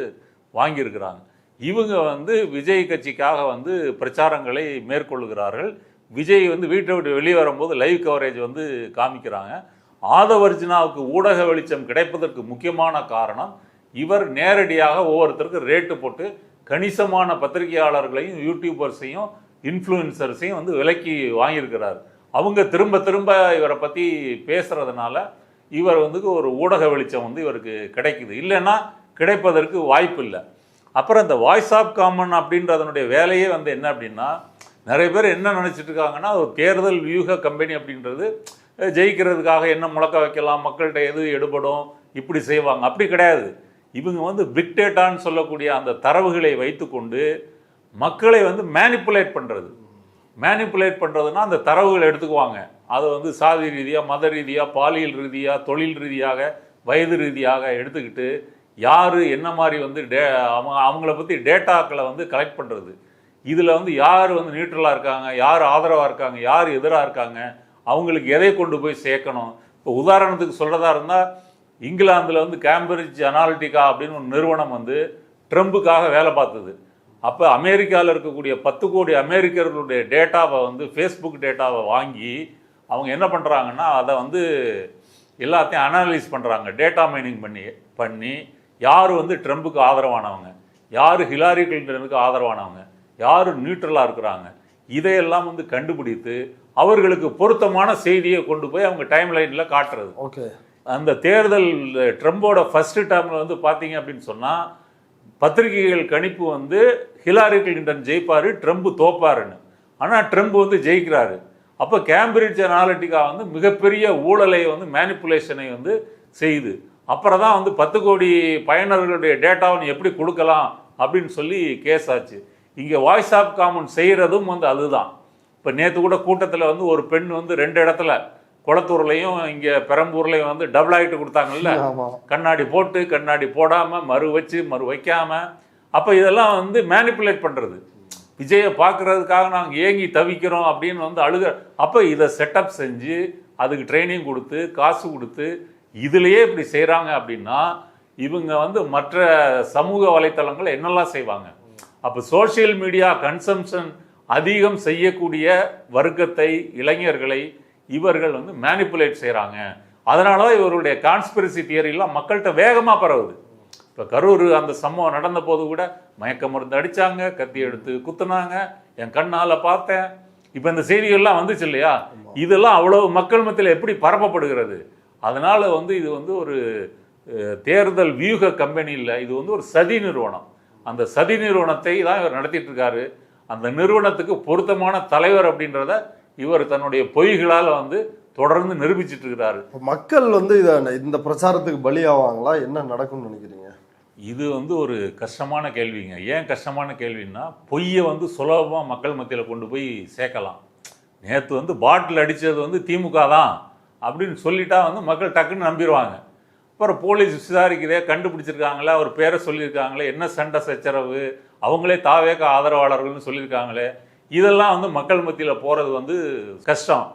B: வாங்கியிருக்கிறாங்க. இவங்க வந்து விஜய் கட்சிக்காக வந்து பிரச்சாரங்களை மேற்கொள்கிறார்கள். விஜய் வந்து வீட்டை விட்டு வெளியே வரும்போது லைவ் கவரேஜ் வந்து காமிக்கிறாங்க. ஆதவ் அர்ஜுனாவுக்கு ஊடக வெளிச்சம் கிடைப்பதற்கு முக்கியமான காரணம், இவர் நேரடியாக ஒவ்வொருத்தருக்கு ரேட்டு போட்டு கணிசமான பத்திரிகையாளர்களையும் யூடியூபர்ஸையும் இன்ஃப்ளூயன்சர்ஸையும் வந்து விலைக்கு வாங்கியிருக்கிறார். அவங்க திரும்ப திரும்ப இவரை பற்றி பேசுறதுனால இவர் வந்து ஒரு ஊடக வெளிச்சம் வந்து இவருக்கு கிடைக்குது, இல்லைன்னா கிடைப்பதற்கு வாய்ப்பு இல்லை. அப்புறம் இந்த வாய்ஸ் ஆஃப் காமன் அப்படின்றதனுடைய வேலையே வந்து என்ன அப்படின்னா, நிறைய பேர் என்ன நினச்சிட்டு இருக்காங்கன்னா, ஒரு தேர்தல் வியூக கம்பெனி அப்படின்றது ஜெயிக்கிறதுக்காக என்ன முழக்க வைக்கலாம், மக்கள்கிட்ட எது எடுபடும், இப்படி செய்வாங்க. அப்படி கிடையாது. இவங்க வந்து பிக் டேட்டான்னு சொல்லக்கூடிய அந்த தரவுகளை வைத்துக்கொண்டு மக்களை வந்து மேனிப்புலேட் பண்ணுறது. மேனிப்புலேட் பண்ணுறதுன்னா அந்த தரவுகளை எடுத்துக்குவாங்க, அதை வந்து சாதி ரீதியாக, மத ரீதியாக, பாலியல் ரீதியாக, தொழில் ரீதியாக, வயது ரீதியாக எடுத்துக்கிட்டு யார் என்ன மாதிரி வந்து அவங்கள பற்றி டேட்டாக்களை வந்து கலெக்ட் பண்ணுறது. இதில் வந்து யார் வந்து நியூட்ரலாக இருக்காங்க, யார் ஆதரவாக இருக்காங்க, யார் எதிராக இருக்காங்க, அவங்களுக்கு எதை கொண்டு போய் சேர்க்கணும். இப்போ உதாரணத்துக்கு சொல்கிறதா இருந்தால், இங்கிலாந்தில் வந்து கேம்பிரிட்ஜ் அனாலிட்டிகா அப்படின்னு ஒரு நிறுவனம் வந்து ட்ரம்புக்காக வேலை பார்த்தது. அப்போ அமெரிக்காவில் இருக்கக்கூடிய 10 கோடி அமெரிக்கர்களுடைய டேட்டாவை வந்து ஃபேஸ்புக் டேட்டாவை வாங்கி அவங்க என்ன பண்ணுறாங்கன்னா, அதை வந்து எல்லாத்தையும் அனலைஸ் பண்ணுறாங்க, டேட்டா மைனிங் பண்ணி யார் வந்து ட்ரம்புக்கு ஆதரவானவங்க, யார் ஹிலாரி கிளின்டனுக்கு ஆதரவானவங்க, யார் நியூட்ரலாக இருக்கிறாங்க, இதையெல்லாம் வந்து கண்டுபிடித்து அவர்களுக்கு பொருத்தமான செய்தியை கொண்டு போய் அவங்க டைம் லைனில் காட்டுறது.
A: ஓகே.
B: அந்த தேர்தல் ட்ரம்போட ஃபர்ஸ்ட் டேர்மில் வந்து பார்த்தீங்க அப்படின்னு சொன்னால், பத்திரிகைகள் கணிப்பு வந்து ஹிலாரி கிளின்டன் ஜெயிப்பார், ட்ரம்ப் தோப்பாருன்னு. ஆனால் ட்ரம்ப் வந்து ஜெயிக்கிறாரு. அப்போ கேம்பிரிட்ஜ் அனாலிட்டிகா வந்து மிகப்பெரிய ஊழலை வந்து மேனிப்புலேஷனை வந்து செய்யுது. அப்புறம் தான் வந்து 10 கோடி பயனர்களுடைய டேட்டாவை எப்படி கொடுக்கலாம் அப்படின்னு சொல்லி கேஸ் ஆச்சு. இங்கே வாய்ஸ் ஆஃப் காமன் செய்கிறதும் வந்து அதுதான். இப்போ நேற்று கூட கூட்டத்தில் வந்து ஒரு பெண் வந்து 2 இடத்துல, குளத்தூர்லையும் இங்கே பெரம்பூர்லையும் வந்து டபுள் ஆகிட்டு கொடுத்தாங்கல்ல, கண்ணாடி போட்டு கண்ணாடி போடாமல், மறு வச்சு மறு வைக்காமல். அப்போ இதெல்லாம் வந்து மேனிப்புலேட் பண்ணுறது. விஜயை பார்க்குறதுக்காக நாங்கள் ஏங்கி தவிக்கிறோம் அப்படின்னு வந்து அழுக. அப்போ இதை செட்டப் செஞ்சு அதுக்கு ட்ரைனிங் கொடுத்து காசு கொடுத்து இதுலேயே இப்படி செய்கிறாங்க அப்படின்னா, இவங்க வந்து மற்ற சமூக வலைத்தளங்கள் என்னெல்லாம் செய்வாங்க? அப்போ சோஷியல் மீடியா கன்சம்ஷன் அதிகம் செய்யக்கூடிய வர்க்கத்தை, இளைஞர்களை இவர்கள் வந்து மேனிப்புலேட் செய்கிறாங்க. அதனால தான் இவருடைய கான்ஸ்பிரசி தியரிலாம் மக்கள்கிட்ட வேகமாக பரவுது. இப்போ கரூர் அந்த சம்பவம் நடந்த போது கூட மயக்க மருந்து அடித்தாங்க, கத்தி எடுத்து குத்துனாங்க, என் கண்ணால் பார்த்தேன். இப்போ இந்த செய்திகள்லாம் வந்துச்சு இல்லையா? இதெல்லாம் அவ்வளவு மக்கள் மத்தியில் எப்படி பரப்பப்படுகிறது? அதனால் வந்து இது வந்து ஒரு தேர்தல் வியூக கம்பெனி இல்லை, இது வந்து ஒரு சதி நிறுவனம். அந்த சதி நிறுவனத்தை தான் இவர் நடத்திட்டு இருக்காரு. அந்த நிறுவனத்துக்கு பொருத்தமான தலைவர் அப்படின்றத இவர் தன்னுடைய பொய்களால் வந்து தொடர்ந்து நிரூபிச்சிட்டு இருக்கிறாரு.
A: மக்கள் வந்து இந்த பிரச்சாரத்துக்கு பலியாவாங்களா? என்ன நடக்கும்னு நினைக்கிறீங்க?
B: இது வந்து ஒரு கஷ்டமான கேள்விங்க. ஏன் கஷ்டமான கேள்வின்னா, பொய்யை வந்து சுலபமாக மக்கள் மத்தியில் கொண்டு போய் சேர்க்கலாம். நேற்று வந்து பாட்டில் அடித்தது வந்து திமுக தான் அப்படின்னு சொல்லிட்டா வந்து மக்கள் டக்குன்னு நம்பிடுவாங்க. அப்புறம் போலீஸ் விசாரிக்கிறதே, கண்டுபிடிச்சிருக்காங்களே, அவர் பேரை சொல்லியிருக்காங்களே, என்ன சண்டை சச்சரவு, அவங்களே தாவேக ஆதரவாளர்கள்னு சொல்லியிருக்காங்களே, இதெல்லாம் வந்து மக்கள் மத்தியில் போகிறது வந்து கஷ்டம்.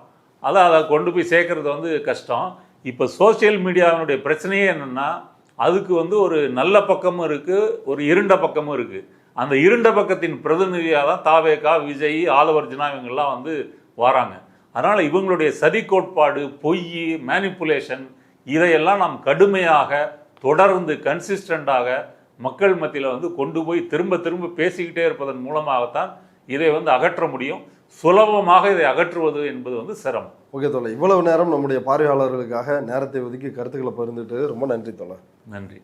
B: அதான் அதை கொண்டு போய் சேர்க்கறது வந்து கஷ்டம். இப்போ சோசியல் மீடியாவினுடைய பிரச்சனையே என்னென்னா, அதுக்கு வந்து ஒரு நல்ல பக்கமும் இருக்குது, ஒரு இருண்ட பக்கமும் இருக்குது. அந்த இருண்ட பக்கத்தின் பிரதிநிதியாக தான் தாவேகா, விஜய், ஆதவர்ஜுனா இவங்கெல்லாம் வந்து வராங்க. அதனால் இவங்களுடைய சதி கோட்பாடு, பொய், மேனிப்புலேஷன், இதையெல்லாம் நாம் கடுமையாக தொடர்ந்து கன்சிஸ்டண்டாக மக்கள் மத்தியில் வந்து கொண்டு போய் திரும்ப திரும்ப பேசிக்கிட்டே இருப்பதன் மூலமாகத்தான் இதை வந்து அகற்ற முடியும். சுலபமாக இதை அகற்றுவது என்பது வந்து சிரமம்.
A: ஓகே தோழர், இவ்வளவு நேரம் நம்முடைய பார்வையாளர்களுக்காக நேரத்தை ஒதுக்கி கருத்துக்களை பகிர்ந்துட்டு ரொம்ப நன்றி தோழர்.
B: நன்றி.